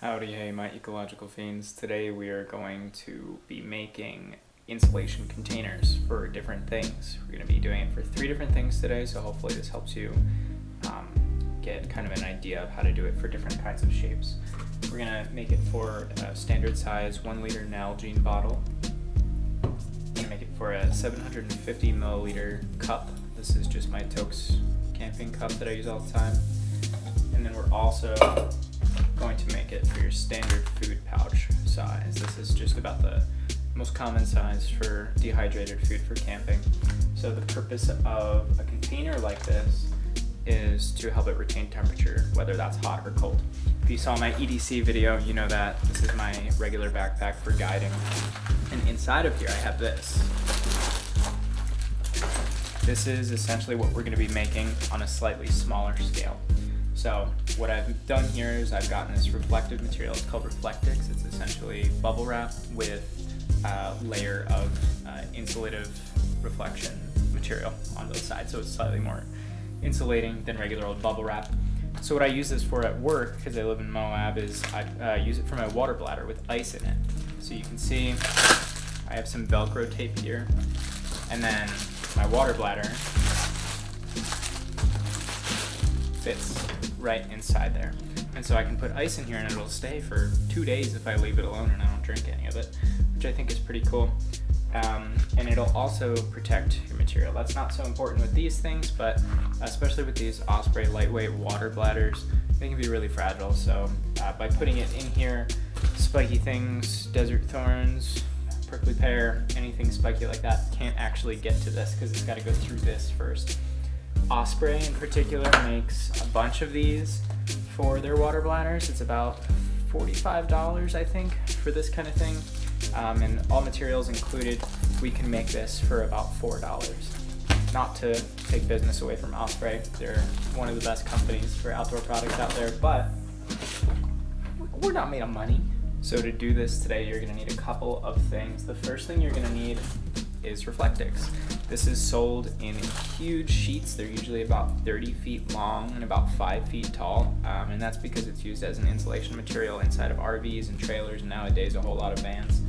Howdy, hey, my ecological fiends. Today we are going to be making insulation containers for different things. We're going to be doing it for 3 different things today, so hopefully this helps you get kind of an idea of how to do it for different kinds of shapes. We're going to make it for a standard size 1 liter Nalgene bottle. We're going to make it for a 750 milliliter cup. This is just my Tokes camping cup that I use all the time. And then we're also going to make it for your standard food pouch size. This is just about the most common size for dehydrated food for camping. So the purpose of a container like this is to help it retain temperature, whether that's hot or cold. If you saw my EDC video, you know that this is my regular backpack for guiding. And inside of here I have this. This is essentially what we're going to be making on a slightly smaller scale. So what I've done here is I've gotten this reflective material. It's called reflectix. It's essentially bubble wrap with a layer of insulative reflection material on both sides. So it's slightly more insulating than regular old bubble wrap. So what I use this for at work, because I live in Moab, is I use it for my water bladder with ice in it. So you can see I have some Velcro tape here, and then my water bladder fits right inside there. And so I can put ice in here and it'll stay for 2 days if I leave it alone and I don't drink any of it, which I think is pretty cool. And it'll also protect your material. That's not so important with these things, but especially with these Osprey lightweight water bladders, they can be really fragile. So by putting it in here, spiky things, desert thorns, prickly pear, anything spiky like that can't actually get to this because it's got to go through this first. Osprey in particular makes a bunch of these for their water bladders. It's about $45, I think, for this kind of thing. And all materials included, we can make this for about $4. Not to take business away from Osprey. They're one of the best companies for outdoor products out there, but we're not made of money. So to do this today, you're gonna need a couple of things. The first thing you're gonna need is reflectix. This is sold in huge sheets. They're usually about 30 feet long and about 5 feet tall, and that's because it's used as an insulation material inside of RVs and trailers, and nowadays a whole lot of vans.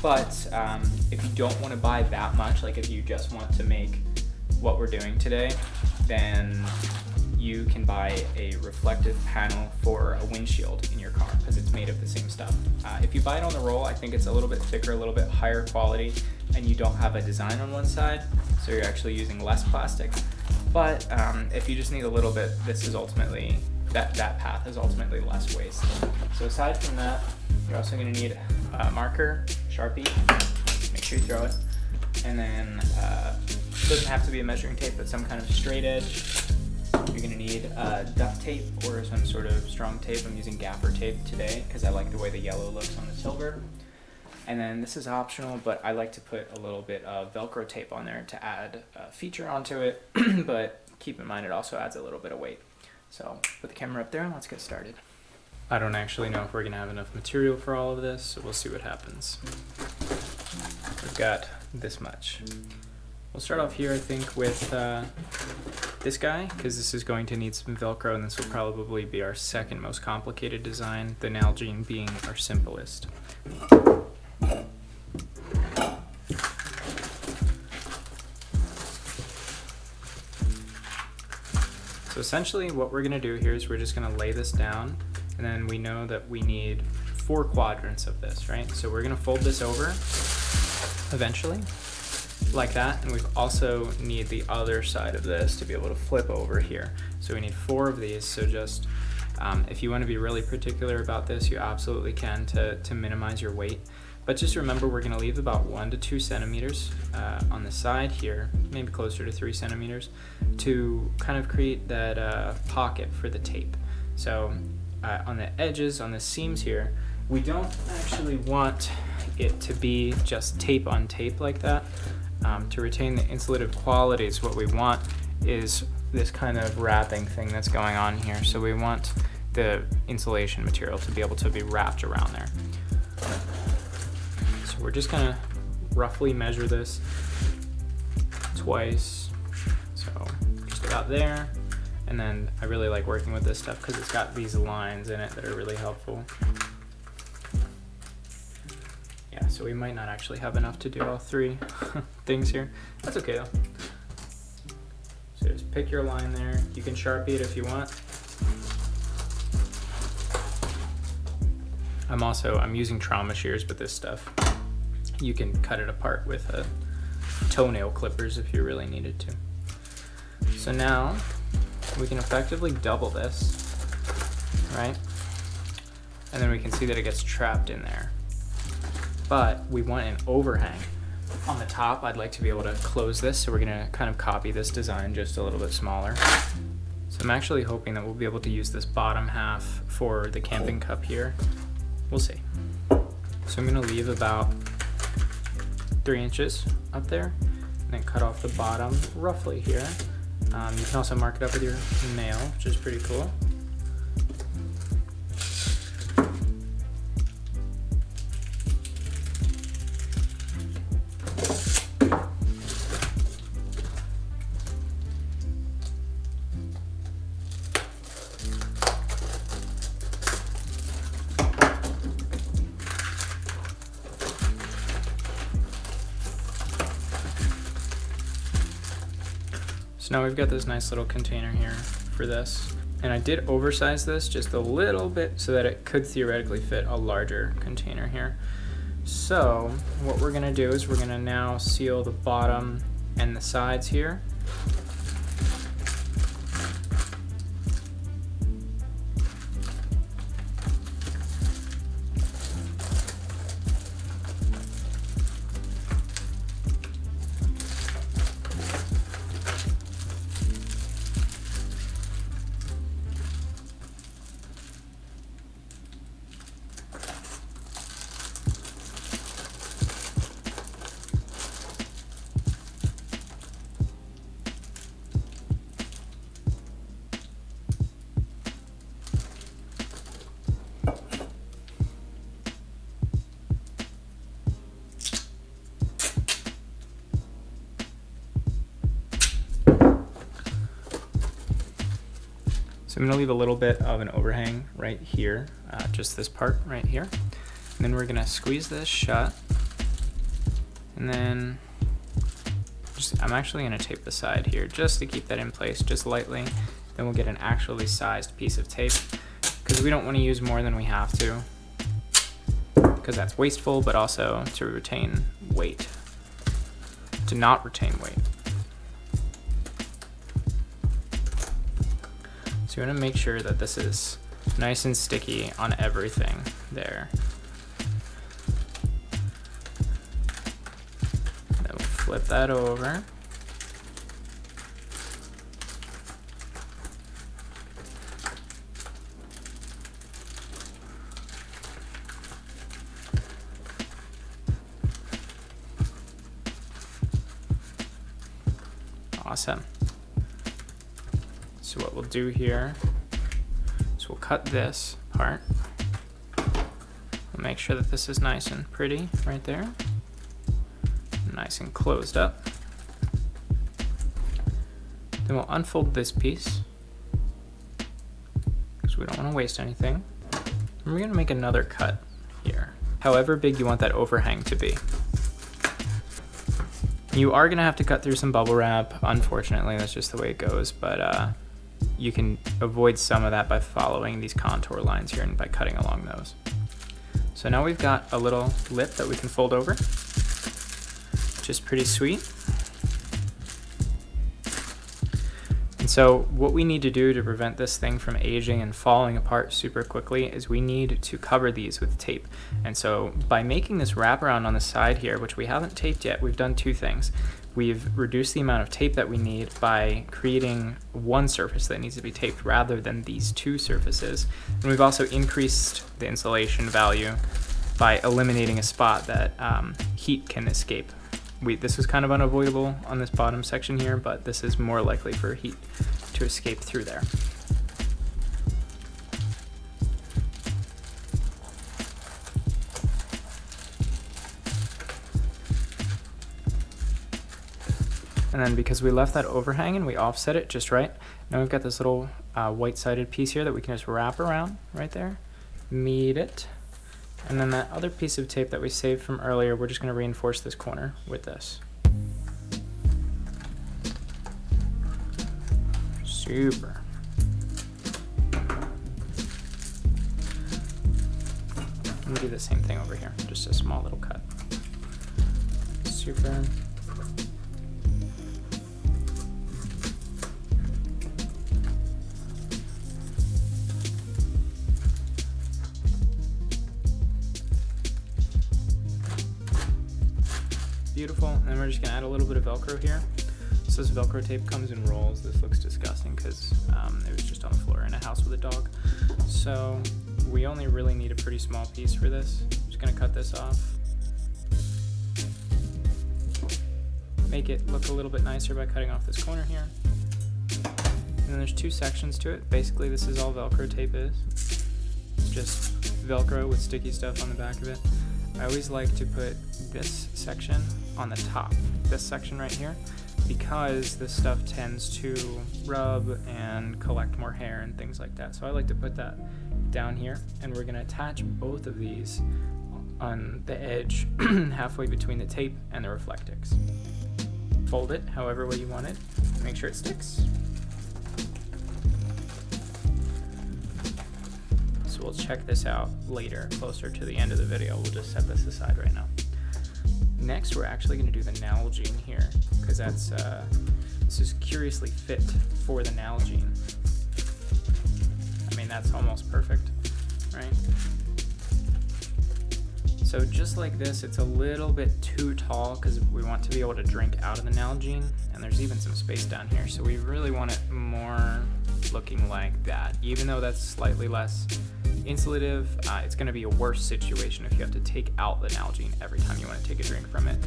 But if you don't want to buy that much, like if you just want to make what we're doing today, then you can buy a reflective panel for a windshield in your car because it's made of the same stuff. If you buy it on the roll, I think it's a little bit thicker, a little bit higher quality, and you don't have a design on one side, so you're actually using less plastic. But if you just need a little bit, this is ultimately, that path is ultimately less waste. So aside from that, you're also going to need a marker, Sharpie, make sure you throw it, and then it doesn't have to be a measuring tape, but some kind of straight edge. You're going to need duct tape or some sort of strong tape. I'm using gaffer tape today because I like the way the yellow looks on the silver. And then this is optional, but I like to put a little bit of Velcro tape on there to add a feature onto it, but keep in mind it also adds a little bit of weight. So put the camera up there and let's get started. I don't actually know if we're going to have enough material for all of this, so we'll see what happens. We've got this much. We'll start off here, I think, with this guy, because this is going to need some Velcro, and this will probably be our second most complicated design, the Nalgene being our simplest. So essentially what we're going to do here is we're just going to lay this down, and then we know that we need 4 quadrants of this, right? So we're going to fold this over eventually, like that, and we also need the other side of this to be able to flip over here. So we need 4 of these, so just if you want to be really particular about this, you absolutely can to minimize your weight. But just remember, we're going to leave about 1 to 2 centimeters on the side here, maybe closer to 3 centimeters, to kind of create that pocket for the tape. So on the edges, on the seams here, we don't actually want it to be just tape on tape like that. To retain the insulative qualities, what we want is this kind of wrapping thing that's going on here. So we want the insulation material to be able to be wrapped around there. So we're just gonna roughly measure this twice. So just about there. And then I really like working with this stuff because it's got these lines in it that are really helpful. Yeah, so we might not actually have enough to do all three things here. That's okay though. So just pick your line there. You can Sharpie it if you want. I'm using trauma shears with this stuff. You can cut it apart with toenail clippers if you really needed to. So now we can effectively double this, right? And then we can see that it gets trapped in there. But we want an overhang. On the top, I'd like to be able to close this, so we're gonna kind of copy this design just a little bit smaller. So I'm actually hoping that we'll be able to use this bottom half for the camping cup here. We'll see. So I'm gonna leave about 3 inches up there, and then cut off the bottom roughly here. You can also mark it up with your nail, which is pretty cool. So now we've got this nice little container here for this. And I did oversize this just a little bit so that it could theoretically fit a larger container here. So what we're gonna do is we're gonna now seal the bottom and the sides here. So I'm gonna leave a little bit of an overhang right here, just this part right here. And then we're gonna squeeze this shut. And then I'm actually gonna tape the side here just to keep that in place, just lightly. Then we'll get an actually sized piece of tape because we don't wanna use more than we have to, because that's wasteful, but also to retain weight, to not retain weight. So you want to make sure that this is nice and sticky on everything there. Then we'll flip that over. Awesome. So what we'll do here is we'll cut this part. We'll make sure that this is nice and pretty right there. Nice and closed up. Then we'll unfold this piece because we don't want to waste anything. And we're going to make another cut here, however big you want that overhang to be. You are going to have to cut through some bubble wrap. Unfortunately, that's just the way it goes, but you can avoid some of that by following these contour lines here and by cutting along those. So now we've got a little lip that we can fold over, which is pretty sweet. And so what we need to do to prevent this thing from aging and falling apart super quickly is we need to cover these with tape. And so by making this wraparound on the side here, which we haven't taped yet, we've done two things. We've reduced the amount of tape that we need by creating one surface that needs to be taped rather than these two surfaces. And we've also increased the insulation value by eliminating a spot that heat can escape. This was kind of unavoidable on this bottom section here, but this is more likely for heat to escape through there. And And then because we left that overhang and we offset it just right, now we've got this little white-sided piece here that we can just wrap around right there, meet it. And then that other piece of tape that we saved from earlier, we're just going to reinforce this corner with this. Super. I'm gonna do the same thing over here, just a small little cut. Super. Beautiful, and then we're just gonna add a little bit of Velcro here. So this Velcro tape comes in rolls. This looks disgusting because it was just on the floor in a house with a dog. So we only really need a pretty small piece for this. I'm just gonna cut this off. Make it look a little bit nicer by cutting off this corner here. And then there's two sections to it. Basically this is all Velcro tape is. It's just Velcro with sticky stuff on the back of it. I always like to put this section on the top, this section right here, because this stuff tends to rub and collect more hair and things like that. So I like to put that down here, and we're gonna attach both of these on the edge halfway between the tape and the reflectix. Fold it however way you want it, make sure it sticks. So we'll check this out later, closer to the end of the video. We'll just set this aside right now. Next, we're actually going to do the Nalgene here, because that's this is curiously fit for the Nalgene. I mean, that's almost perfect, right? So just like this, it's a little bit too tall because we want to be able to drink out of the Nalgene, and there's even some space down here. So we really want it more looking like that. Even though that's slightly less insulative, it's going to be a worse situation if you have to take out the Nalgene every time you want to take a drink from it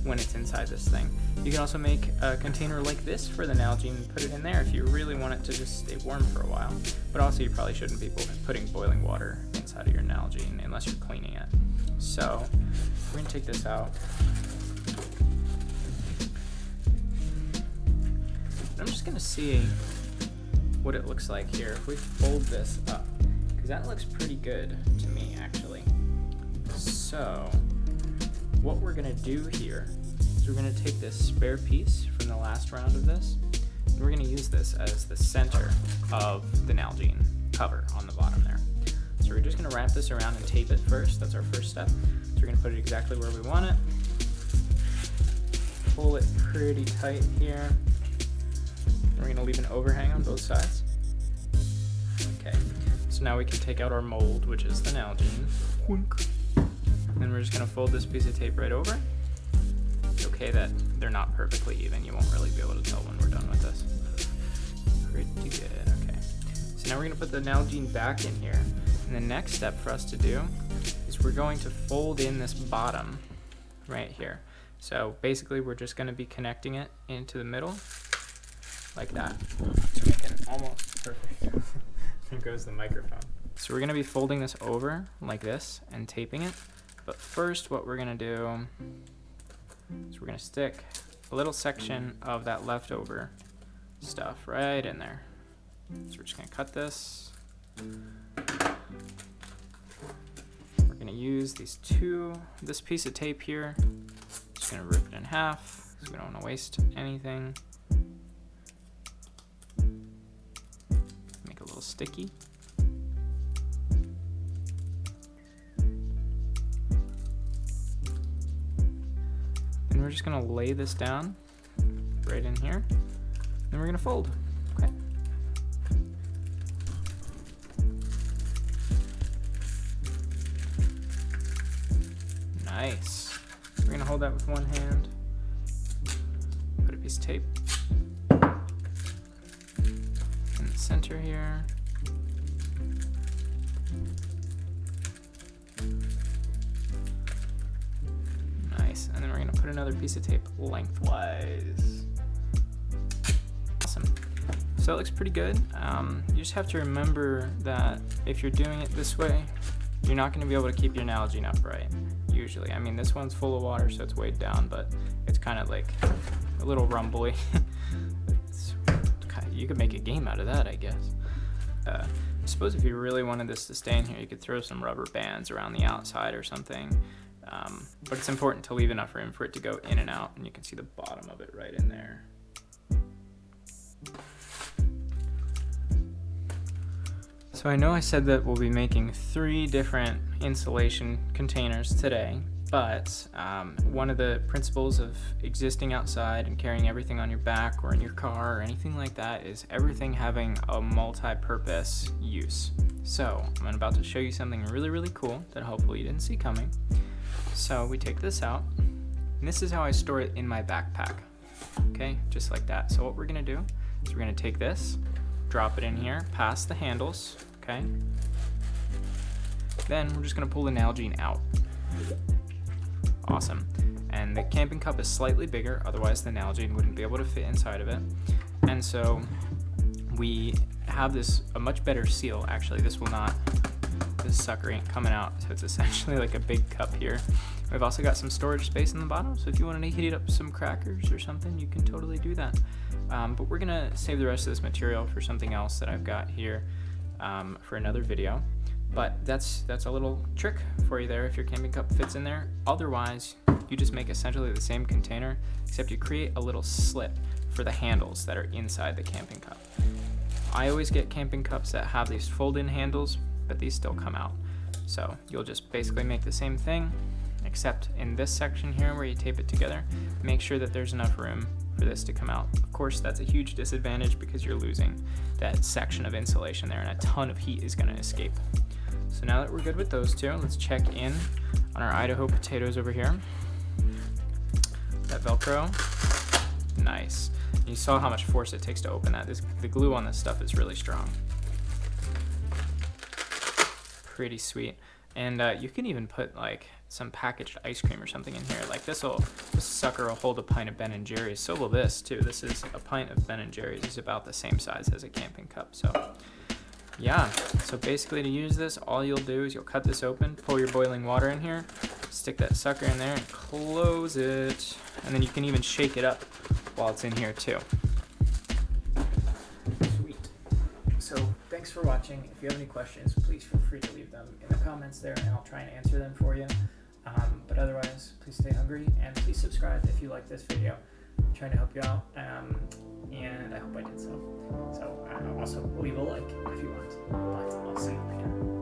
when it's inside this thing. You can also make a container like this for the Nalgene and put it in there if you really want it to just stay warm for a while. But also you probably shouldn't be putting boiling water inside of your Nalgene unless you're cleaning it. So we're going to take this out. I'm just going to see what it looks like here if we fold this up, because that looks pretty good to me actually. So what we're gonna do here is we're gonna take this spare piece from the last round of this, and we're gonna use this as the center of the Nalgene cover on the bottom there. So we're just gonna wrap this around and tape it first. That's our first step. So we're gonna put it exactly where we want it. Pull it pretty tight here. We're going to leave an overhang on both sides. Okay, so now we can take out our mold, which is the Nalgene. Then we're just going to fold this piece of tape right over. It's okay that they're not perfectly even. You won't really be able to tell when we're done with this. Pretty good, okay. So now we're going to put the Nalgene back in here. And the next step for us to do is we're going to fold in this bottom right here. So basically we're just going to be connecting it into the middle like that to make it almost perfect. There goes the microphone. So we're going to be folding this over like this and taping it. But first what we're going to do is we're going to stick a little section of that leftover stuff right in there. So we're just going to cut this. We're going to use this piece of tape here. Just going to rip it in half because we don't want to waste anything. Make it a little sticky. And we're just going to lay this down right in here. Then we're going to fold. Okay. Nice. We're going to hold that with one hand. Put a piece of tape in the center here. Nice. And then we're going to put another piece of tape lengthwise. Awesome. So it looks pretty good. You just have to remember that if you're doing it this way, you're not going to be able to keep your Nalgene upright, usually. I mean, this one's full of water, so it's weighed down, but it's kind of like a little rumbly. You could make a game out of that, I guess. I suppose if you really wanted this to stay in here, you could throw some rubber bands around the outside or something. But it's important to leave enough room for it to go in and out, and you can see the bottom of it right in there. So I know I said that we'll be making 3 different insulation containers today, but one of the principles of existing outside and carrying everything on your back or in your car or anything like that is everything having a multi-purpose use. So I'm about to show you something really, really cool that hopefully you didn't see coming. So we take this out, and this is how I store it in my backpack. Okay, just like that. So what we're gonna do is we're gonna take this, drop it in here, past the handles, okay? Then we're just gonna pull the Nalgene out. Awesome. And the camping cup is slightly bigger, otherwise the Nalgene wouldn't be able to fit inside of it. And so we have a much better seal, actually. This sucker ain't coming out, so it's essentially like a big cup here. We've also got some storage space in the bottom, so if you wanted to heat up some crackers or something, you can totally do that. But we're gonna save the rest of this material for something else that I've got here for another video. But that's a little trick for you there if your camping cup fits in there. Otherwise, you just make essentially the same container, except you create a little slit for the handles that are inside the camping cup. I always get camping cups that have these fold-in handles, but these still come out. So you'll just basically make the same thing, except in this section here where you tape it together, make sure that there's enough room for this to come out. Of course, that's a huge disadvantage because you're losing that section of insulation there, and a ton of heat is gonna escape. So now that we're good with those two, let's check in on our Idaho potatoes over here. That Velcro, nice. You saw how much force it takes to open that. The glue on this stuff is really strong. Pretty sweet. And you can even put like some packaged ice cream or something in here. Like this sucker will hold a pint of Ben & Jerry's. So will this too. This is a pint of Ben & Jerry's. It's about the same size as a camping cup. So yeah, so basically to use this, all you'll do is you'll cut this open, pour your boiling water in here, stick that sucker in there and close it. And then you can even shake it up while it's in here too. Sweet. So thanks for watching. If you have any questions, please feel free to leave them in the comments there and I'll try and answer them for you. But otherwise, please stay hungry and please subscribe if you like this video. I'm trying to help you out, and I hope I did so. So also leave a like if you want, but I'll see you later.